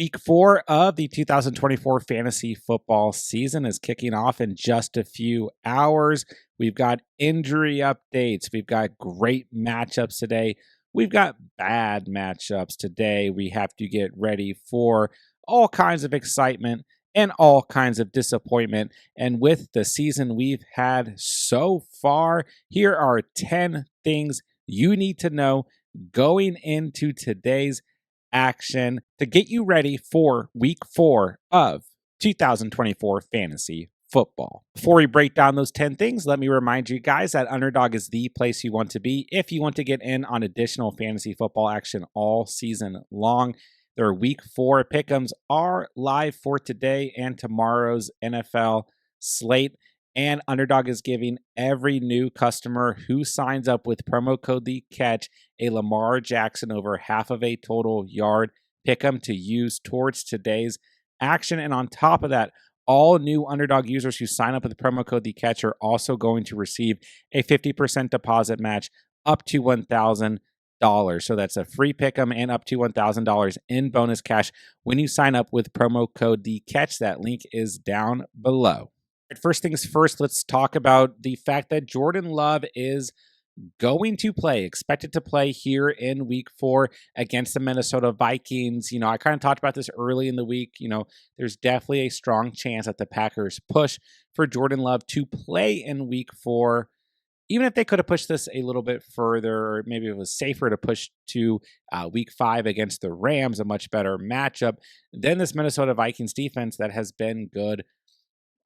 Week 4 of the 2024 fantasy football season is kicking off in just a few hours. We've got injury updates. We've got great matchups today. We've got bad matchups today. We have to get ready for all kinds of excitement and all kinds of disappointment. And with the season we've had so far, here are 10 things you need to know going into today's action to get you ready for week 4 of 2024 fantasy football. Before we break down those 10 things, let me remind you guys that Underdog is the place you want to be if you want to get in on additional fantasy football action all season long. Their week 4 pick'ems are live for today and tomorrow's NFL slate. And Underdog is giving every new customer who signs up with promo code The Catch a Lamar Jackson over half of a total yard pick'em to use towards today's action. And on top of that, all new Underdog users who sign up with the promo code The Catch are also going to receive a 50% deposit match up to $1,000. So that's a free pick'em and up to $1,000 in bonus cash when you sign up with promo code The Catch. That link is down below. First things first, let's talk about the fact that Jordan Love is going to play, expected to play here in week 4 against the Minnesota Vikings. I kind of talked about this early in the week. There's definitely a strong chance that the Packers push for Jordan Love to play in week 4. Even if they could have pushed this a little bit further, or maybe it was safer to push to week 5 against the Rams, a much better matchup than this Minnesota Vikings defense that has been good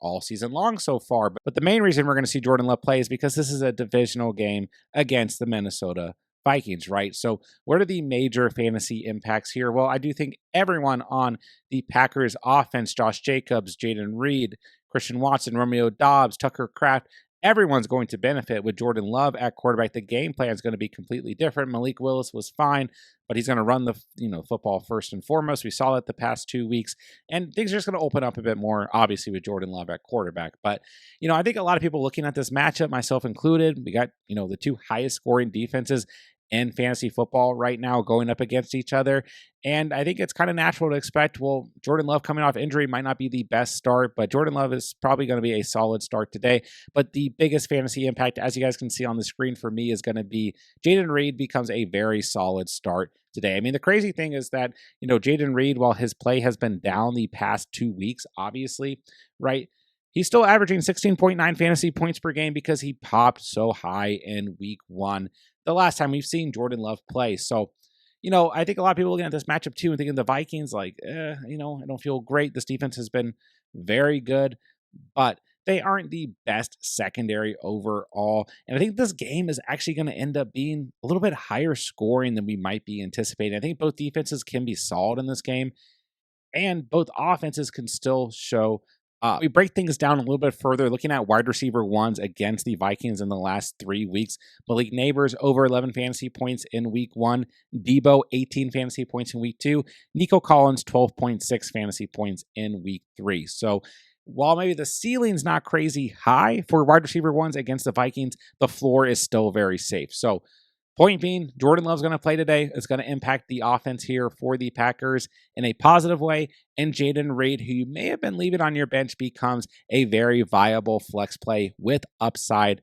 all season long so far. But the main reason we're going to see Jordan Love play is because this is a divisional game against the Minnesota Vikings, right? So what are the major fantasy impacts here? Well, I do think everyone on the Packers offense, Josh Jacobs, Jaden Reed, Christian Watson, Romeo Doubs, Tucker Kraft, everyone's going to benefit with Jordan Love at quarterback. The game plan is going to be completely different. Malik Willis was fine, but he's going to run the football first and foremost. We saw that the past 2 weeks, and things are just going to open up a bit more, obviously, with Jordan Love at quarterback. But, I think a lot of people looking at this matchup, myself included, we got, the 2 highest scoring defenses in fantasy football right now going up against each other. And I think it's kind of natural to expect, well, Jordan Love coming off injury might not be the best start, but Jordan Love is probably going to be a solid start today. But the biggest fantasy impact, as you guys can see on the screen for me, is going to be Jaden Reed becomes a very solid start today. I mean, the crazy thing is that, Jaden Reed, while his play has been down the past 2 weeks, obviously, right? He's still averaging 16.9 fantasy points per game because he popped so high in week 1, the last time we've seen Jordan Love play. So, I think a lot of people looking at this matchup too and thinking the Vikings, like, I don't feel great. This defense has been very good, but they aren't the best secondary overall. And I think this game is actually going to end up being a little bit higher scoring than we might be anticipating. I think both defenses can be solid in this game, and both offenses can still show. We break things down a little bit further, looking at wide receiver ones against the Vikings in the last 3 weeks. Malik Neighbors over 11 fantasy points in week 1. Debo 18 fantasy points in week 2. Nico Collins 12.6 fantasy points in week 3. So while maybe the ceiling's not crazy high for wide receiver ones against the Vikings, the floor is still very safe. So point being, Jordan Love's going to play today. It's going to impact the offense here for the Packers in a positive way. And Jaden Reed, who you may have been leaving on your bench, becomes a very viable flex play with upside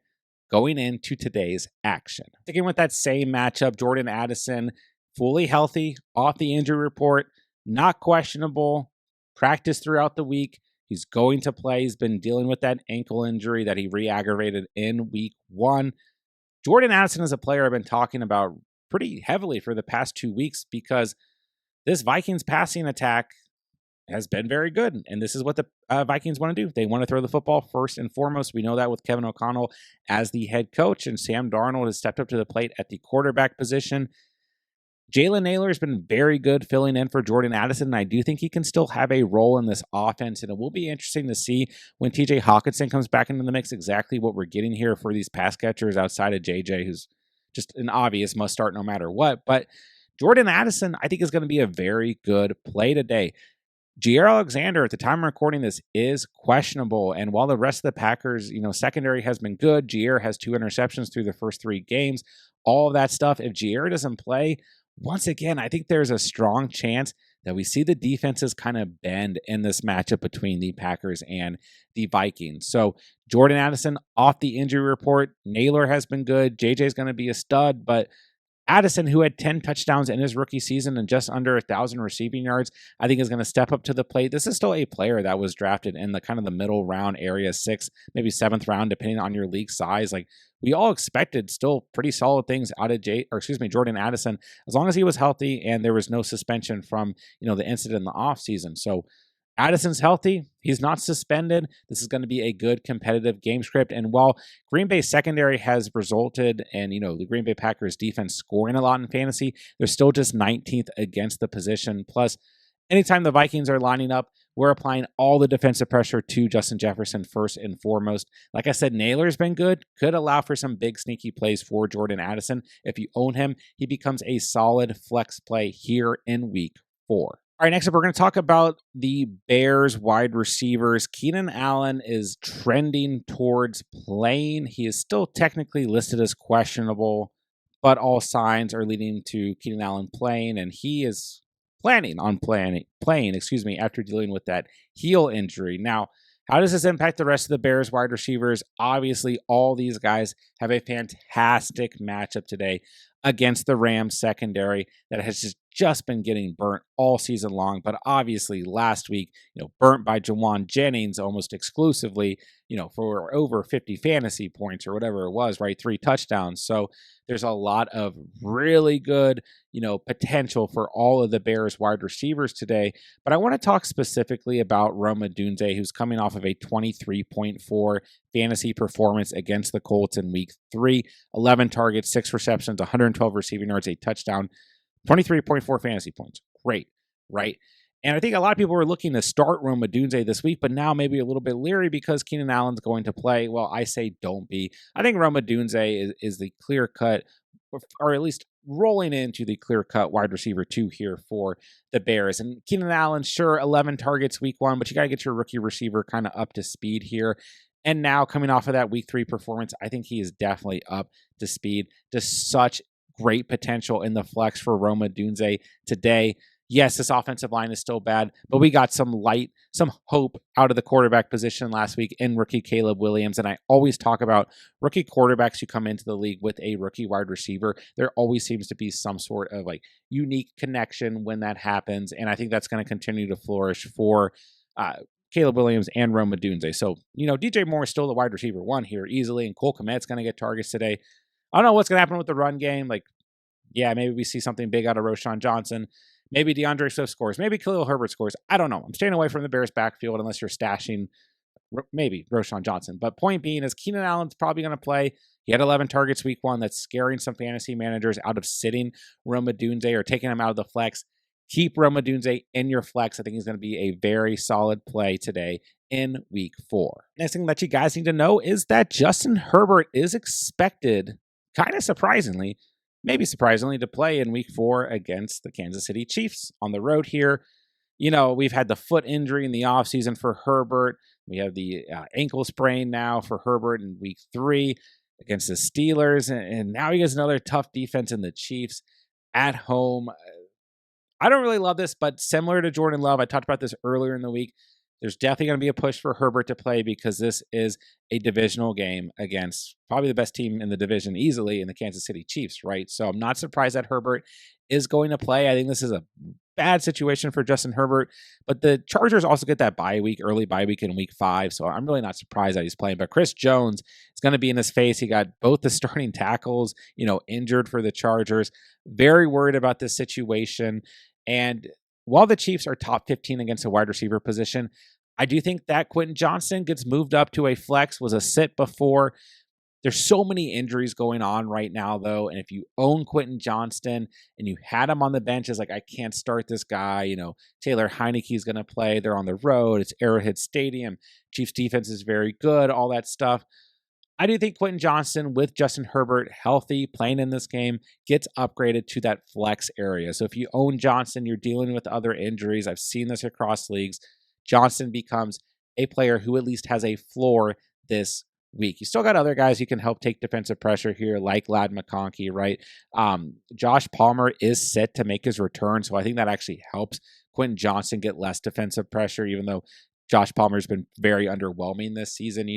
going into today's action. Sticking with that same matchup, Jordan Addison, fully healthy, off the injury report, not questionable, practiced throughout the week. He's going to play. He's been dealing with that ankle injury that he re-aggravated in week 1. Jordan Addison is a player I've been talking about pretty heavily for the past 2 weeks because this Vikings passing attack has been very good. And this is what the Vikings want to do. They want to throw the football first and foremost. We know that with Kevin O'Connell as the head coach, and Sam Darnold has stepped up to the plate at the quarterback position. Jalen Naylor has been very good filling in for Jordan Addison, and I do think he can still have a role in this offense, and it will be interesting to see when TJ Hawkinson comes back into the mix exactly what we're getting here for these pass catchers outside of JJ, who's just an obvious must start no matter what. But Jordan Addison, I think, is going to be a very good play today. Jair Alexander, at the time of recording this, is questionable. And while the rest of the Packers, secondary has been good, Jair has 2 interceptions through the first 3 games, all of that stuff. If Jair doesn't play, once again, I think there's a strong chance that we see the defenses kind of bend in this matchup between the Packers and the Vikings. So Jordan Addison off the injury report. Naylor has been good. JJ is going to be a stud, but Addison, who had 10 touchdowns in his rookie season and just under 1,000 receiving yards, I think is going to step up to the plate. This is still a player that was drafted in the kind of the middle round area, 6th, maybe 7th round, depending on your league size. Like, we all expected still pretty solid things out of Jordan Addison, as long as he was healthy and there was no suspension from, the incident in the offseason. So Addison's healthy. He's not suspended. This is going to be a good competitive game script. And while Green Bay's secondary has resulted in, the Green Bay Packers defense scoring a lot in fantasy, they're still just 19th against the position. Plus, anytime the Vikings are lining up, we're applying all the defensive pressure to Justin Jefferson first and foremost. Like I said, Naylor's been good. Could allow for some big sneaky plays for Jordan Addison. If you own him, he becomes a solid flex play here in week 4. All right, next up, we're going to talk about the Bears wide receivers. Keenan Allen is trending towards playing. He is still technically listed as questionable, but all signs are leading to Keenan Allen playing, and he is planning on playing, after dealing with that heel injury. Now, how does this impact the rest of the Bears wide receivers? Obviously, all these guys have a fantastic matchup today against the Rams secondary that has just been getting burnt all season long. But obviously last week, burnt by Jawan Jennings almost exclusively, for over 50 fantasy points or whatever it was, right? 3 touchdowns. So there's a lot of really good, potential for all of the Bears wide receivers today. But I want to talk specifically about Rome Odunze, who's coming off of a 23.4 fantasy performance against the Colts in week 3, 11 targets, 6 receptions, 112 receiving yards, a touchdown, 23.4 fantasy points. Great, right? And I think a lot of people were looking to start Rome Odunze this week, but now maybe a little bit leery because Keenan Allen's going to play. Well, I say don't be. I think Rome Odunze is the clear-cut, or at least rolling into the clear-cut wide receiver 2 here for the Bears. And Keenan Allen, sure, 11 targets week 1, but you got to get your rookie receiver kind of up to speed here. And now coming off of that week 3 performance, I think he is definitely up to speed. Just such great potential in the flex for Rome Odunze today. Yes, this offensive line is still bad, but we got some hope out of the quarterback position last week in rookie Caleb Williams. And I always talk about rookie quarterbacks who come into the league with a rookie wide receiver. There always seems to be some sort of unique connection when that happens. And I think that's going to continue to flourish for Caleb Williams and Rome Odunze. So, DJ Moore is still the wide receiver 1 here easily, and Cole Kmet's going to get targets today. I don't know what's going to happen with the run game. Maybe we see something big out of Roschon Johnson. Maybe DeAndre Swift scores. Maybe Khalil Herbert scores. I don't know. I'm staying away from the Bears backfield unless you're stashing maybe Roschon Johnson. But point being is Keenan Allen's probably going to play. He had 11 targets week 1. That's scaring some fantasy managers out of sitting Rome Odunze or taking him out of the flex. Keep Rome Odunze in your flex. I think he's going to be a very solid play today in week 4. Next thing that you guys need to know is that Justin Herbert is expected, kind of surprisingly, to play in week 4 against the Kansas City Chiefs on the road here. We've had the foot injury in the offseason for Herbert. We have the ankle sprain now for Herbert in week 3 against the Steelers. And now he gets another tough defense in the Chiefs at home. I don't really love this, but similar to Jordan Love, I talked about this earlier in the week. There's definitely going to be a push for Herbert to play because this is a divisional game against probably the best team in the division easily in the Kansas City Chiefs, right? So I'm not surprised that Herbert is going to play. I think this is a bad situation for Justin Herbert, but the Chargers also get that early bye week in week 5. So I'm really not surprised that he's playing, but Chris Jones is going to be in his face. He got both the starting tackles, injured for the Chargers. Very worried about this situation. And while the Chiefs are top 15 against the wide receiver position, I do think that Quentin Johnston gets moved up to a flex, was a sit before. There's so many injuries going on right now, though. And if you own Quentin Johnston and you had him on the bench, it's I can't start this guy. Taylor Heineke is going to play. They're on the road. It's Arrowhead Stadium. Chiefs defense is very good, all that stuff. I do think Quentin Johnston, with Justin Herbert healthy, playing in this game, gets upgraded to that flex area. So if you own Johnston, you're dealing with other injuries. I've seen this across leagues. Johnston becomes a player who at least has a floor this week. You still got other guys you can help take defensive pressure here, like Ladd McConkey, right? Josh Palmer is set to make his return, so I think that actually helps Quentin Johnston get less defensive pressure, even though Josh Palmer's been very underwhelming this season.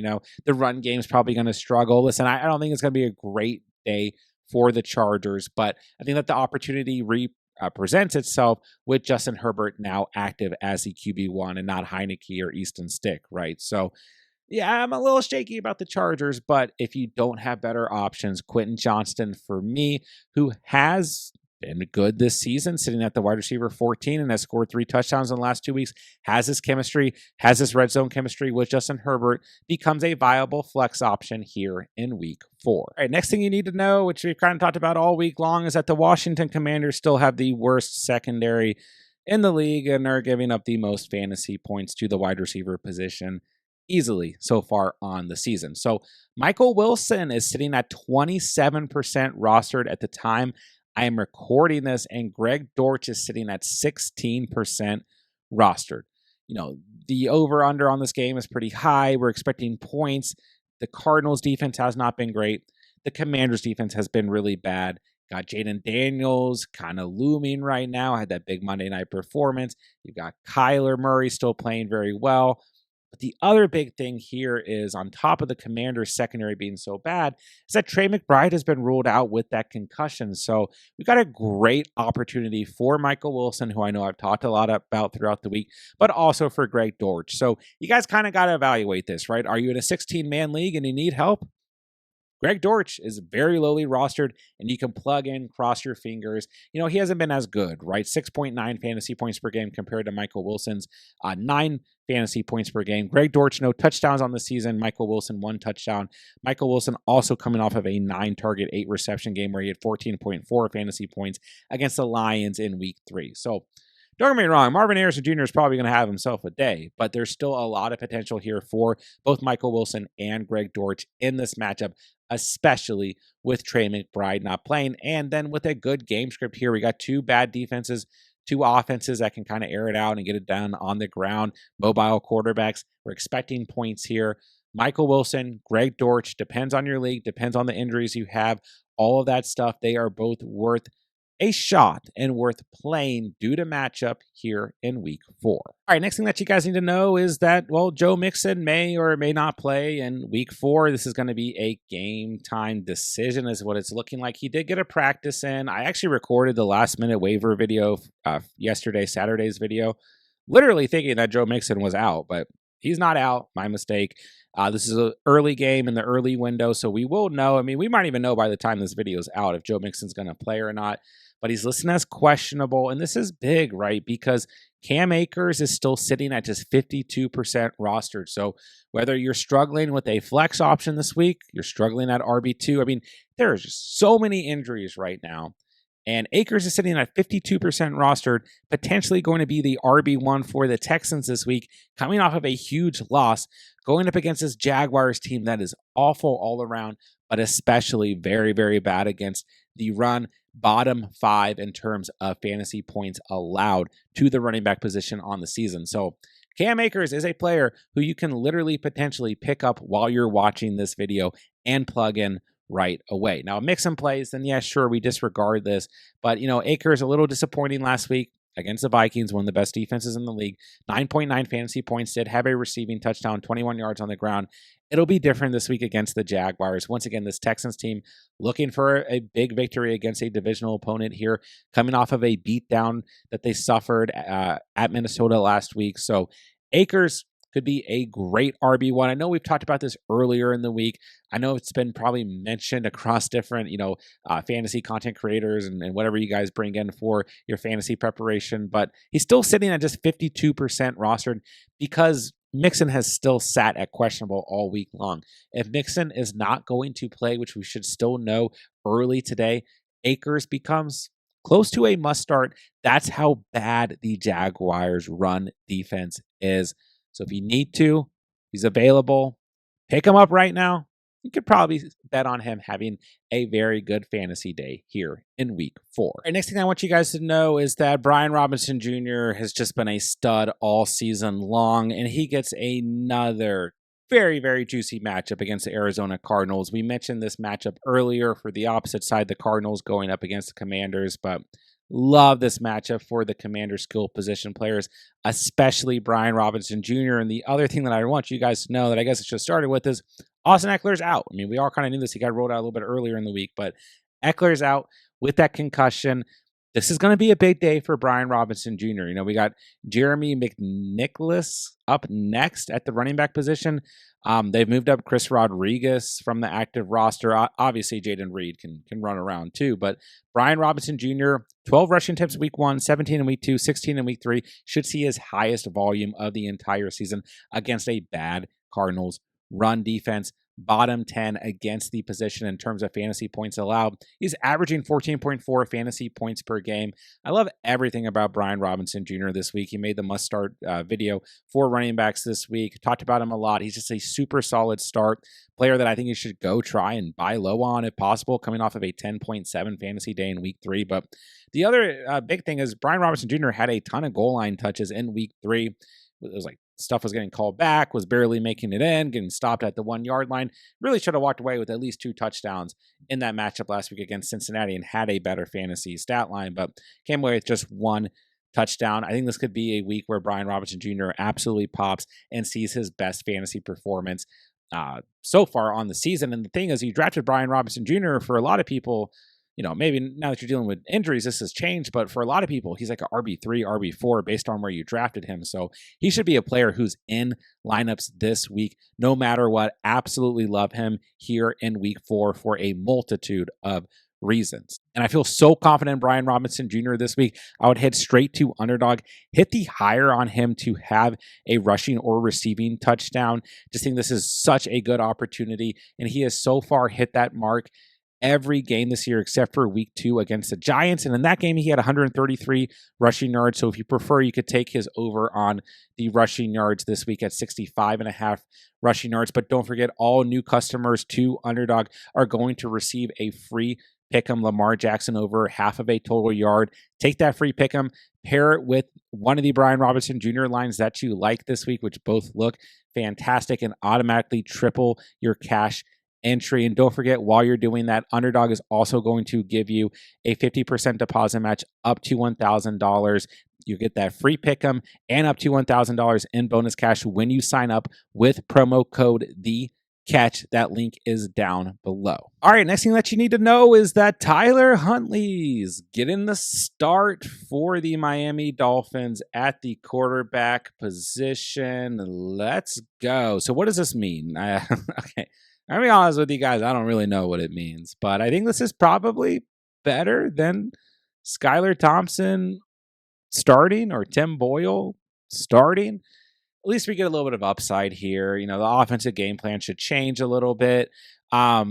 The run game's probably going to struggle. Listen, I don't think it's going to be a great day for the Chargers, but I think that the opportunity presents itself with Justin Herbert now active as the QB1 and not Heineke or Easton Stick, right? So, yeah, I'm a little shaky about the Chargers, but if you don't have better options, Quentin Johnston for me, who has been good this season, sitting at the wide receiver 14 and has scored 3 touchdowns in the last 2 weeks, has this chemistry, has this red zone chemistry with Justin Herbert, becomes a viable flex option here in week 4. All right, next thing you need to know, which we've kind of talked about all week long, is that the Washington Commanders still have the worst secondary in the league and are giving up the most fantasy points to the wide receiver position easily so far on the season. So Michael Wilson is sitting at 27% rostered at the time I am recording this, and Greg Dortch is sitting at 16% rostered. The over-under on this game is pretty high. We're expecting points. The Cardinals defense has not been great. The Commanders defense has been really bad. Got Jaden Daniels kind of looming right now. Had that big Monday night performance. You've got Kyler Murray still playing very well. But the other big thing here is, on top of the Commanders secondary being so bad, is that Trey McBride has been ruled out with that concussion. So we've got a great opportunity for Michael Wilson, who I know I've talked a lot about throughout the week, but also for Greg Dortch. So you guys kind of got to evaluate this, right? Are you in a 16-man league and you need help? Greg Dortch is very lowly rostered, and you can plug in, cross your fingers. He hasn't been as good, right? 6.9 fantasy points per game compared to Michael Wilson's 9 fantasy points per game. Greg Dortch, no touchdowns on the season. Michael Wilson, 1 touchdown. Michael Wilson also coming off of a 9-target, 8-reception game where he had 14.4 fantasy points against the Lions in week 3. So don't get me wrong, Marvin Harrison Jr. is probably going to have himself a day, but there's still a lot of potential here for both Michael Wilson and Greg Dortch in this matchup, especially with Trey McBride not playing. And then with a good game script here, we got 2 bad defenses, 2 offenses that can kind of air it out and get it done on the ground, mobile quarterbacks. We're expecting points here. Michael Wilson, Greg Dortch, depends on your league, depends on the injuries you have, all of that stuff. They are both worth a shot and worth playing due to matchup here in week 4. All right, next thing that you guys need to know is that, Joe Mixon may or may not play in week 4. This is going to be a game time decision is what it's looking like. He did get a practice in. I actually recorded the last minute waiver video yesterday, Saturday's video, literally thinking that Joe Mixon was out, but he's not out. My mistake. This is an early game in the early window, so we will know. We might even know by the time this video is out if Joe Mixon's going to play or not. But he's listed as questionable, and this is big, right? Because Cam Akers is still sitting at just 52% rostered. So whether you're struggling with a flex option this week, you're struggling at RB2. There are just so many injuries right now. And Akers is sitting at 52% rostered, potentially going to be the RB1 for the Texans this week, coming off of a huge loss, going up against this Jaguars team that is awful all around, but especially very, very bad against the run. Bottom 5 in terms of fantasy points allowed to the running back position on the season. So Cam Akers is a player who you can literally potentially pick up while you're watching this video and plug in right away. Now, if Mixon plays, then yeah, sure, we disregard this. But, Akers a little disappointing last week against the Vikings, one of the best defenses in the league. 9.9 fantasy points, did have a receiving touchdown, 21 yards on the ground. It'll be different this week against the Jaguars. Once again, this Texans team looking for a big victory against a divisional opponent here, coming off of a beatdown that they suffered at Minnesota last week. So Akers could be a great RB1. I know we've talked about this earlier in the week. I know it's been probably mentioned across different, fantasy content creators and whatever you guys bring in for your fantasy preparation, but he's still sitting at just 52% rostered because Mixon has still sat at questionable all week long. If Mixon is not going to play, which we should still know early today, Akers becomes close to a must start. That's how bad the Jaguars' run defense is. So if you need to, he's available. Pick him up right now. You could probably bet on him having a very good fantasy day here in week 4. All right, next thing I want you guys to know is that Brian Robinson Jr. has just been a stud all season long, and he gets another very, very juicy matchup against the Arizona Cardinals. We mentioned this matchup earlier for the opposite side, the Cardinals going up against the Commanders, but love this matchup for the Commander skill position players, especially Brian Robinson Jr. And the other thing that I want you guys to know that I guess I should have started with is Austin Eckler's out. I mean, we all kind of knew this. He got rolled out a little bit earlier in the week, but Eckler's out with that concussion. This is going to be a big day for Brian Robinson Jr. You know, we got Jeremy McNicholas up next at the running back position. They've moved up Chris Rodriguez from the active roster. Obviously, Jaden Reed can run around too, but Brian Robinson Jr., 12 rushing attempts week 1, 17 in week 2, 16 in week 3, should see his highest volume of the entire season against a bad Cardinals run defense. Bottom 10 against the position in terms of fantasy points allowed. He's averaging 14.4 fantasy points per game. I love everything about Brian Robinson Jr. this week. He made the must-start video for running backs this week. Talked about him a lot. He's just a super solid start player that I think you should go try and buy low on if possible, coming off of a 10.7 fantasy day in week 3. But the other big thing is Brian Robinson Jr. had a ton of goal line touches in week 3. It was like stuff was getting called back, was barely making it in, getting stopped at the 1 yard line. Really should have walked away with at least 2 touchdowns in that matchup last week against Cincinnati and had a better fantasy stat line, but came away with just 1 touchdown. I think this could be a week where Brian Robinson Jr. absolutely pops and sees his best fantasy performance so far on the season. And the thing is, you drafted Brian Robinson Jr. for a lot of people. You know, maybe now that you're dealing with injuries, this has changed, but for a lot of people, he's like a RB3, RB4 based on where you drafted him. So he should be a player who's in lineups this week, no matter what. Absolutely love him here in week 4 for a multitude of reasons. And I feel so confident in Brian Robinson Jr. this week. I would head straight to Underdog, hit the higher on him to have a rushing or receiving touchdown. Just think this is such a good opportunity, and he has so far hit that mark every game this year except for week 2 against the Giants. And in that game, he had 133 rushing yards. So if you prefer, you could take his over on the rushing yards this week at 65.5 rushing yards. But don't forget, all new customers to Underdog are going to receive a free pick 'em Lamar Jackson over half of a total yard. Take that free pick 'em, pair it with one of the Brian Robinson Jr. lines that you like this week, which both look fantastic, and automatically triple your cash entry. And don't forget, while you're doing that, Underdog is also going to give you a 50% deposit match up to $1,000. You get that free pick 'em and up to $1,000 in bonus cash when you sign up with promo code THECATCH. That link is down below. All right, next thing that you need to know is that Tyler Huntley's getting the start for the Miami Dolphins at the quarterback position. Let's go. So what does this mean? Okay. I'll be honest with you guys, I don't really know what it means, but I think this is probably better than Skylar Thompson starting or Tim Boyle starting. At least we get a little bit of upside here. You know, the offensive game plan should change a little bit. But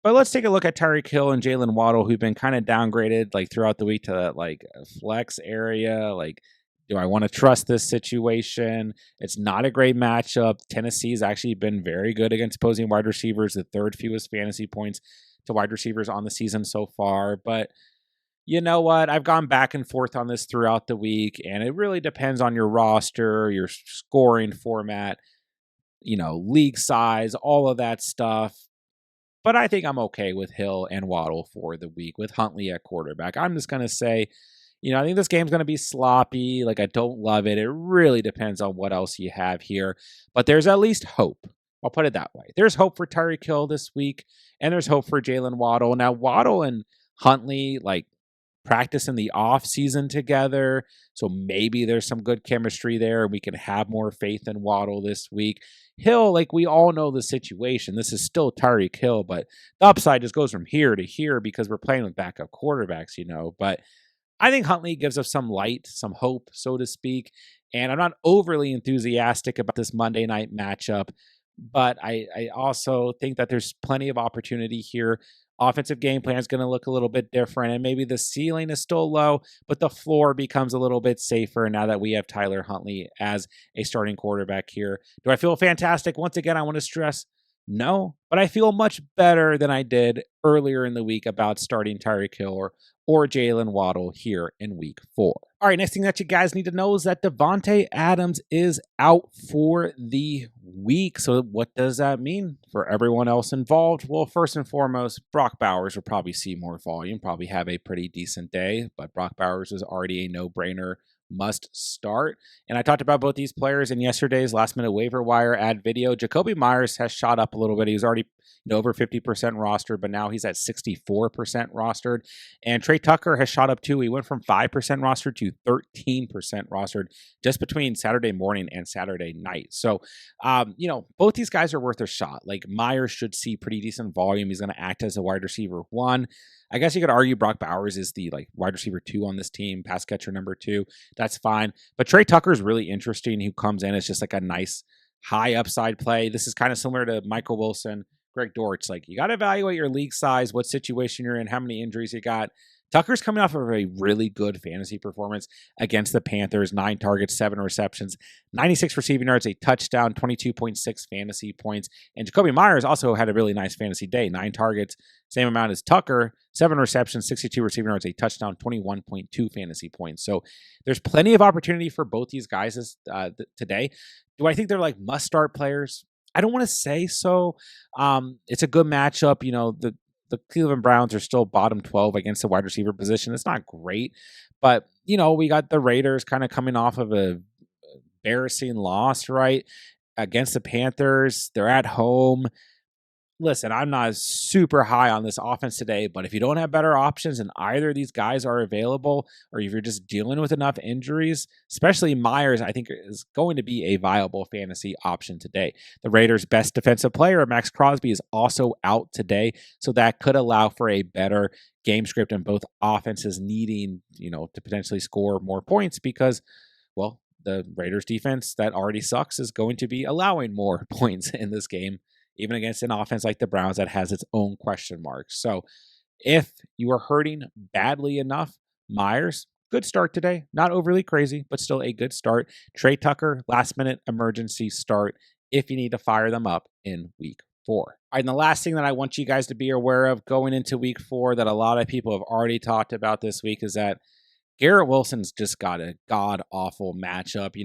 let's take a look at Tyreek Hill and Jalen Waddle, who've been kind of downgraded like throughout the week to that like flex area. Like, do I want to trust this situation? It's not a great matchup. Tennessee's actually been very good against opposing wide receivers, the 3rd fewest fantasy points to wide receivers on the season so far. But you know what? I've gone back and forth on this throughout the week, and it really depends on your roster, your scoring format, you know, league size, all of that stuff. But I think I'm okay with Hill and Waddle for the week with Huntley at quarterback. I'm just going to say, you know, I think this game's going to be sloppy. Like, I don't love it. It really depends on what else you have here. But there's at least hope. I'll put it that way. There's hope for Tyreek Hill this week, and there's hope for Jalen Waddle. Now, Waddle and Huntley, like, practice in the off season together. So maybe there's some good chemistry there. We can have more faith in Waddle this week. Hill, like, we all know the situation. This is still Tyreek Hill, but the upside just goes from here to here because we're playing with backup quarterbacks, you know. But I think Huntley gives us some light, some hope, so to speak. And I'm not overly enthusiastic about this Monday night matchup, but I also think that there's plenty of opportunity here. Offensive game plan is going to look a little bit different, and maybe the ceiling is still low, but the floor becomes a little bit safer now that we have Tyler Huntley as a starting quarterback here. Do I feel fantastic? Once again, I want to stress, no, but I feel much better than I did earlier in the week about starting Tyreek Hill or Jalen Waddle here in week 4. All right, next thing that you guys need to know is that Davante Adams is out for the week. So what does that mean for everyone else involved? Well, first and foremost, Brock Bowers will probably see more volume, probably have a pretty decent day, but Brock Bowers is already a no-brainer must start. And I talked about both these players in yesterday's last minute waiver wire ad video. Jacoby Myers has shot up a little bit. He was already over 50% rostered, but now he's at 64% rostered. And Trey Tucker has shot up too. He went from 5% rostered to 13% rostered just between Saturday morning and Saturday night. So, both these guys are worth a shot. Like Myers should see pretty decent volume. He's going to act as a wide receiver 1. I guess you could argue Brock Bowers is the wide receiver 2 on this team, pass catcher number 2. That's fine. But Trey Tucker is really interesting. Who comes in as just a nice high upside play. This is kind of similar to Michael Wilson, Greg Dortch. You got to evaluate your league size, what situation you're in, how many injuries you got. Tucker's coming off of a really good fantasy performance against the Panthers. 9 targets, 7 receptions, 96 receiving yards, a touchdown, 22.6 fantasy points. And Jacoby Myers also had a really nice fantasy day. 9 targets, same amount as Tucker, 7 receptions, 62 receiving yards, a touchdown, 21.2 fantasy points. So there's plenty of opportunity for both these guys today. Do I think they're must-start players? I don't want to say so. It's a good matchup. The Cleveland Browns are still bottom 12 against the wide receiver position. It's not great, but, we got the Raiders kind of coming off of a embarrassing loss, right, against the Panthers. They're at home. Listen, I'm not super high on this offense today, but if you don't have better options and either of these guys are available, or if you're just dealing with enough injuries, especially Myers, I think is going to be a viable fantasy option today. The Raiders' best defensive player, Max Crosby, is also out today, so that could allow for a better game script and both offenses needing, to potentially score more points because, well, the Raiders' defense that already sucks is going to be allowing more points in this game, even against an offense like the Browns that has its own question marks. So if you are hurting badly enough, Myers, good start today. Not overly crazy, but still a good start. Trey Tucker, last-minute emergency start if you need to fire them up in week 4. All right, and the last thing that I want you guys to be aware of going into week 4 that a lot of people have already talked about this week is that Garrett Wilson's just got a god-awful matchup.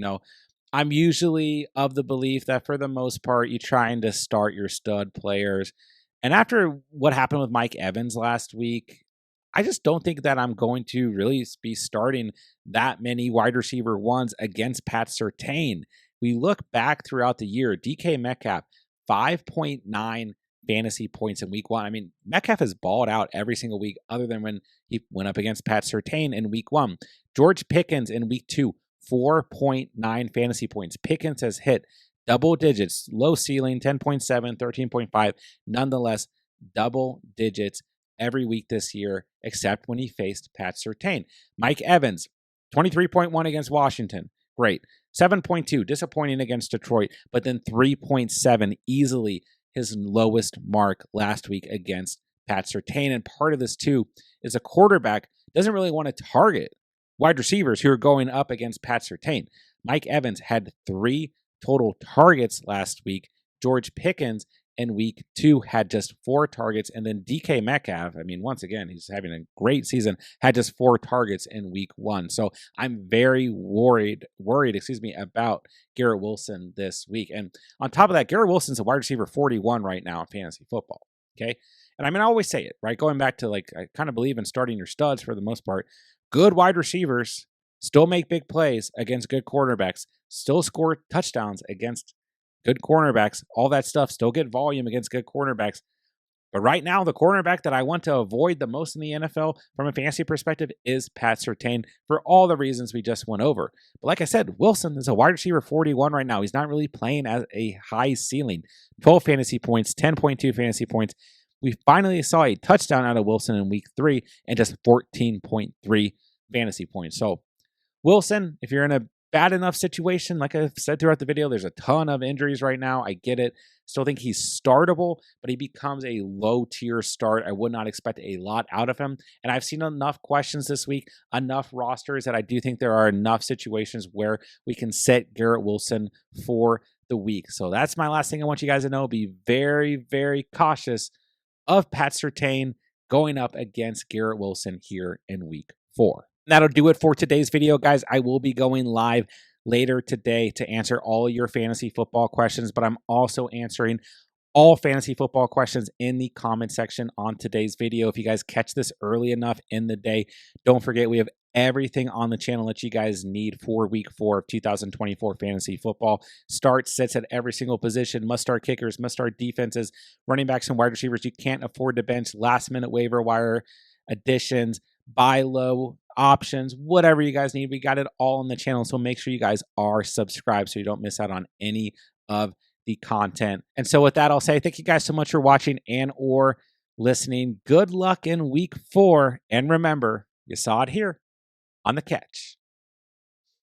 I'm usually of the belief that for the most part, you're trying to start your stud players. And after what happened with Mike Evans last week, I just don't think that I'm going to really be starting that many wide receiver 1s against Pat Surtain. We look back throughout the year, DK Metcalf, 5.9 fantasy points in week 1. I mean, Metcalf has balled out every single week other than when he went up against Pat Surtain in week 1. George Pickens in week 2. 4.9 fantasy points. Pickens has hit double digits, low ceiling, 10.7, 13.5. Nonetheless, double digits every week this year, except when he faced Pat Surtain. Mike Evans, 23.1 against Washington. Great. 7.2, disappointing against Detroit, but then 3.7, easily his lowest mark last week against Pat Surtain. And part of this, too, is a quarterback doesn't really want to target wide receivers who are going up against Pat Surtain. Mike Evans had 3 total targets last week. George Pickens in week 2 had just 4 targets. And then DK Metcalf, once again, he's having a great season, had just 4 targets in week 1. So I'm very worried, about Garrett Wilson this week. And on top of that, Garrett Wilson's a wide receiver 41 right now in fantasy football. Okay. And I always say it, right? Going back to I kind of believe in starting your studs for the most part. Good wide receivers still make big plays against good quarterbacks, still score touchdowns against good cornerbacks, all that stuff, still get volume against good cornerbacks. But right now, the cornerback that I want to avoid the most in the NFL from a fantasy perspective is Pat Surtain for all the reasons we just went over. But like I said, Wilson is a wide receiver 41 right now. He's not really playing at a high ceiling. 12 fantasy points, 10.2 fantasy points. We finally saw a touchdown out of Wilson in week 3 and just 14.3 fantasy points. So Wilson, if you're in a bad enough situation, like I've said throughout the video, there's a ton of injuries right now. I get it. Still think he's startable, but he becomes a low tier start. I would not expect a lot out of him. And I've seen enough questions this week, enough rosters that I do think there are enough situations where we can set Garrett Wilson for the week. So that's my last thing I want you guys to know. Be very, very cautious of Pat Surtain going up against Garrett Wilson here in week 4. That'll do it for today's video, guys. I will be going live later today to answer all your fantasy football questions, but I'm also answering all fantasy football questions in the comment section on today's video. If you guys catch this early enough in the day, don't forget we have everything on the channel that you guys need for week 4 of 2024 fantasy football. Start sits at every single position, must-start kickers, must-start defenses, running backs and wide receivers you can't afford to bench, last-minute waiver wire additions, buy low options, whatever you guys need. We got it all on the channel, so make sure you guys are subscribed so you don't miss out on any of the content. And so with that, I'll say thank you guys so much for watching and or listening. Good luck in week 4. And remember, you saw it here on The Catch.